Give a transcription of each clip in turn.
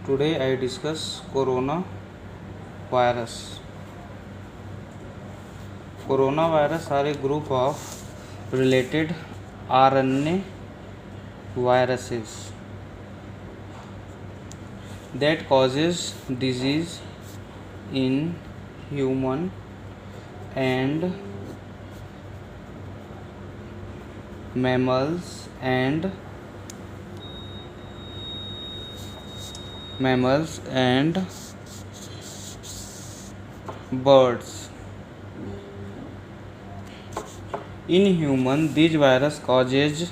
Today I discuss coronavirus. Coronavirus are a group of related RNA viruses that causes disease in human and mammals and birds. In human, these virus causes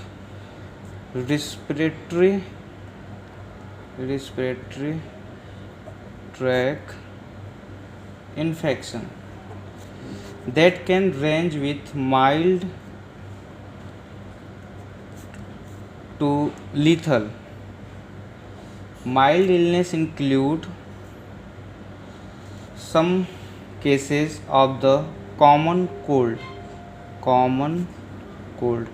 respiratory tract infection that can range with mild to lethal. Mild illness include some cases of the common cold. Common cold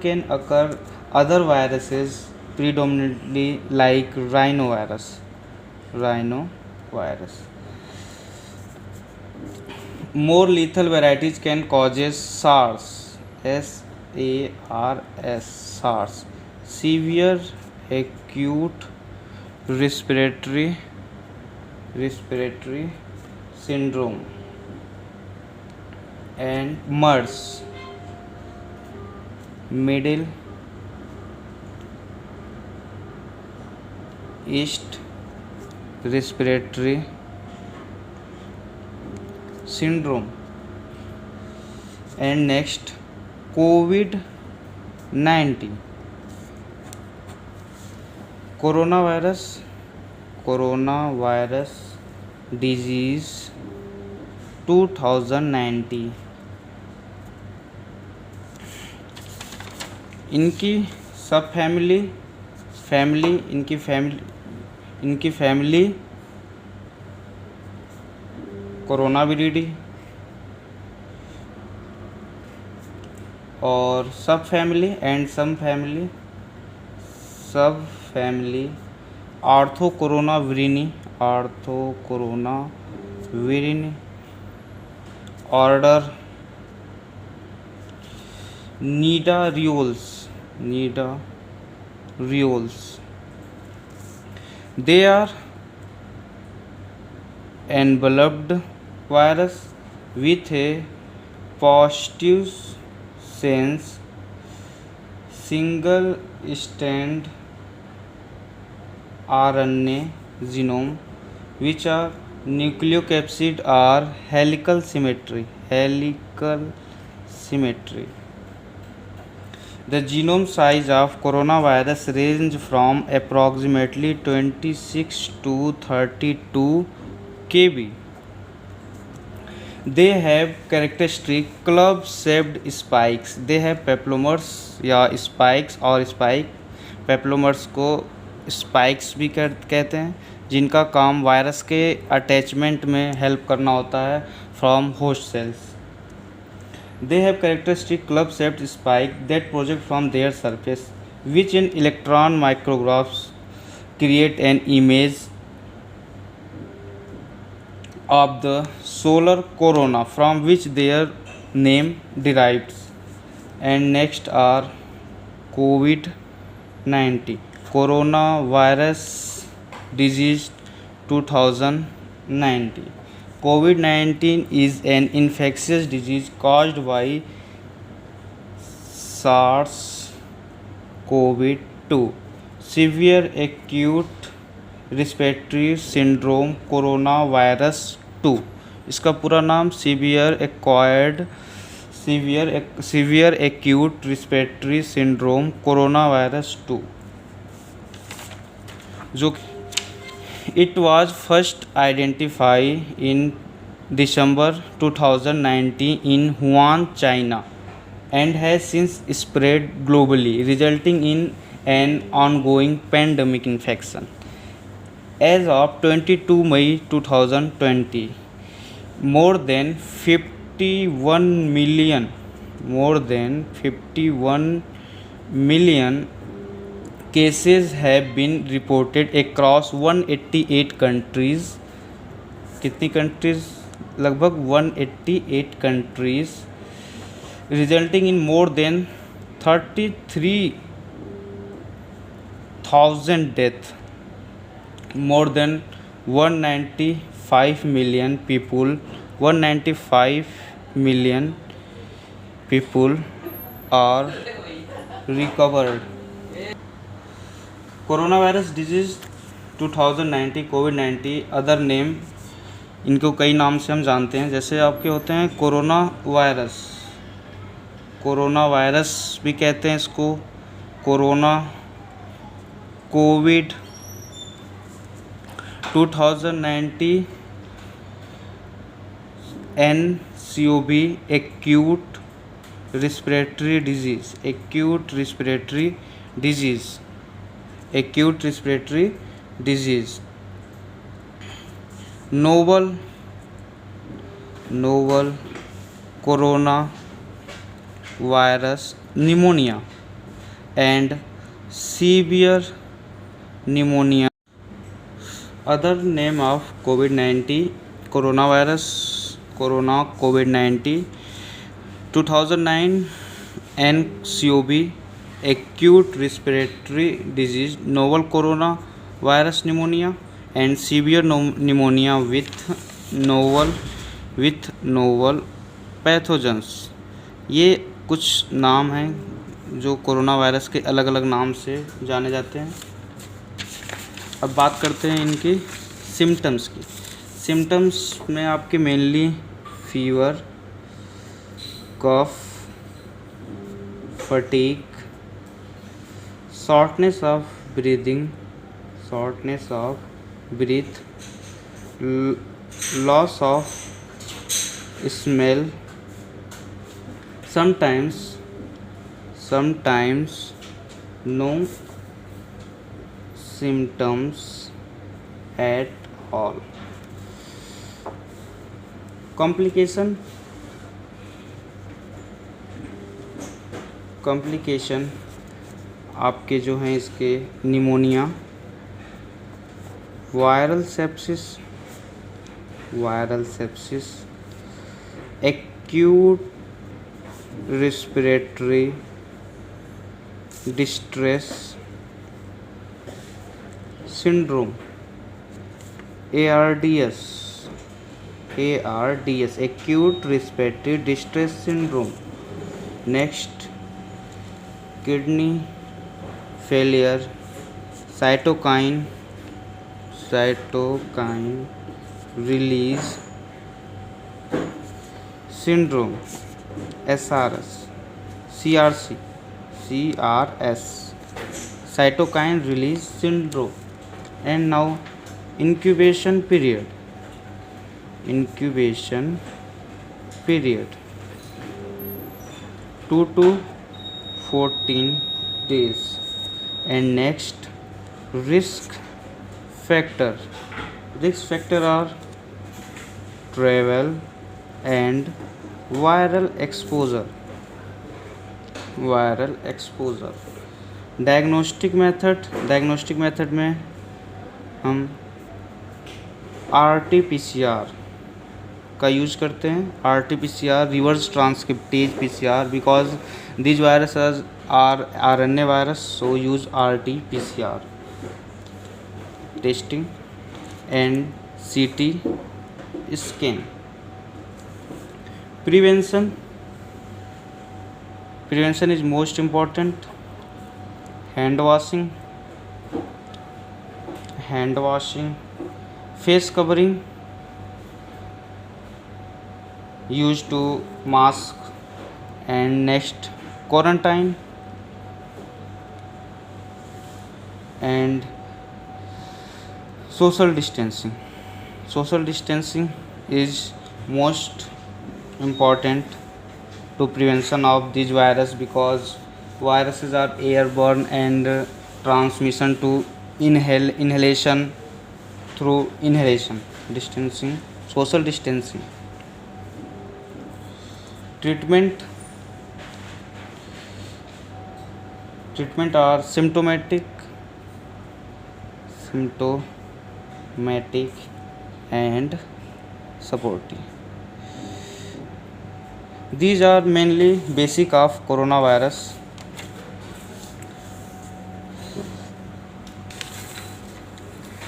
can occur other viruses predominantly like rhinovirus. More lethal varieties can causes SARS. SARS. Severe acute respiratory syndrome and MERS, Middle East respiratory syndrome. And next, COVID-19. Coronavirus disease 2019. इनकी सब इनकी family Coronaviridae और सब family Orthocoronavirinae order Nidareoles. They are enveloped virus with a positive sense single strand RNA genome which are nucleocapsid or helical symmetry. The genome size of coronavirus range from approximately 26 to 32 kb. They have characteristic club-shaped spikes. They have papillomas या spikes और spike papillomas को spikes भी कहते हैं, जिनका काम virus के attachment में हेल्प करना होता है from host cells. They have characteristic club-shaped spike that project from their surface, which in electron micrographs create an image of the solar corona from which their name derives. And next are COVID-19. Coronavirus disease 2019. COVID-19 is an infectious disease caused by SARS-CoV-2. Severe acute respiratory syndrome coronavirus 2. इसका पूरा नाम severe acute respiratory syndrome coronavirus 2, जो it was first identified in December 2019 in Wuhan, China, and has since spread globally, resulting in an ongoing pandemic infection. As of 22 May 2020, more than 51 million cases have been reported across 188 countries. कितनी countries? लगभग 188 countries, resulting in more than 33,000 death. More than 195 million people 195 million people are recovered. Corona virus disease 2019 covid other name, इनको कई नाम से हम जानते हैं. जैसे आपके होते हैं कोरोना वायरस भी कहते हैं इसको, corona, Covid 2019 NCOV acute respiratory disease. Novel corona virus pneumonia and severe pneumonia. Other name of COVID-19 coronavirus, corona COVID-19 2009 NCOV acute respiratory disease, novel coronavirus pneumonia and severe pneumonia with novel pathogens. ये कुछ नाम हैं जो corona virus के अलग अलग नाम से जाने जाते हैं. अब बात करते हैं इनकी सिम्टम्स की. सिम्टम्स में आपके mainly fever, cough, fatigue, shortness of breath, loss of smell, sometimes no symptoms at all. Complication आपके जो हैं इसके pneumonia, viral sepsis, acute respiratory distress syndrome, ARDS, acute respiratory distress syndrome. Next, kidney failure, cytokine release syndrome, CRS, cytokine release syndrome. And now incubation period 2 to 14 days. And next, risk factor are travel and viral exposure. Diagnostic method में हम RT-PCR का use करते हैं. RT-PCR reverse transcriptase PCR, because these viruses are RNA virus, so use RT-PCR testing and CT scan. Prevention is most important. hand washing, face covering, used to mask. And next, quarantine and social distancing is most important to prevention of this virus, because viruses are airborne and transmission to inhalation through inhalation. Social distancing. Treatment are symptomatic symptomatic and supportive. These are mainly basic of coronavirus.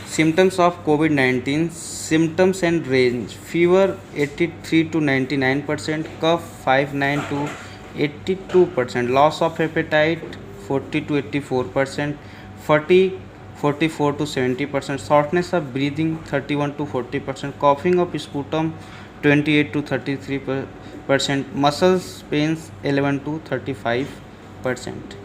Symptoms of COVID-19. Symptoms and range: fever 83 to 99%, cough 59 to 82%, loss of appetite 40 to 84%, fatigue 44 to 70%, shortness of breathing 31 to 40%, coughing of sputum 28 to 33%, muscles pains 11 to 35%.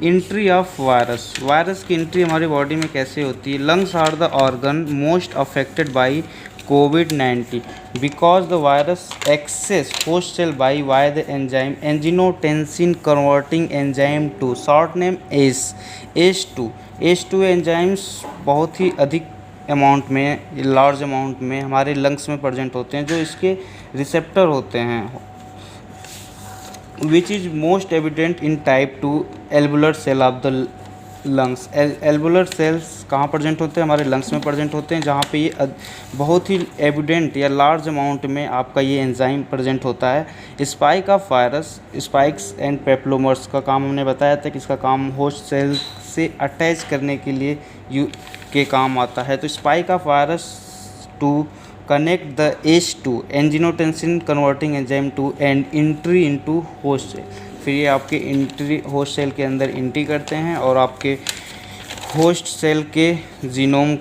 Entry of virus. Virus की entry हमारी body में कैसे होती है? Lungs are the organ most affected by COVID-19 because the virus access host cell by the enzyme angiotensin converting enzyme 2, short name ACE2. ACE2 enzymes बहुत ही अधिक amount में, large amount में हमारे लंग्स में प्रेजेंट होते हैं, जो इसके रिसेप्टर होते हैं, which is most evident in type 2 alveolar cell of the lungs. Alveolar cells कहाँ प्रेजेंट होते हैं? हमारे लंग्स में प्रेजेंट होते हैं, जहाँ पे ये बहुत ही एविडेंट या लार्ज अमाउंट में आपका ये एंजाइम प्रेजेंट होता है. Spike of virus. Spikes and peplomers का काम हमने बताया था कि इसका काम होस्ट सेल से अटैच करने के लिए के काम आता है. तो spike of virus to connect the ACE2 angiotensin converting enzyme 2 and entry into host cell. फिर ये आपके इंट्री होस्ट सेल के अंदर एंट्री करते हैं और आपके होस्ट सेल के जीनोम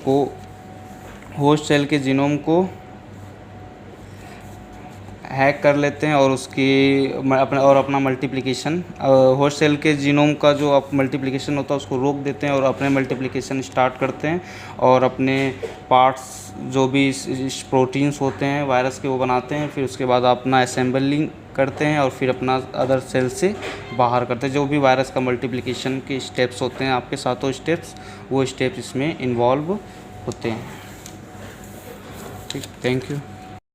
को हैक कर लेते हैं और अपना मल्टीप्लिकेशन, होस्ट सेल के जीनोम का जो आप मल्टीप्लिकेशन होता है उसको रोक देते हैं और अपने मल्टीप्लिकेशन स्टार्ट करते हैं और अपने पार्ट्स जो भी प्रोटीन्स होते हैं वायरस के वो बनाते हैं. फिर उसके बाद अपना असेंबलिंग करते हैं और फिर अपना अदर सेल से बाहर करते हैं. जो भी वायरस का मल्टीप्लिकेशन के स्टेप्स होते हैं, आपके 7 स्टेप्स, वो स्टेप्स इसमें इन्वॉल्व होते हैं. ठीक, थैंक यू.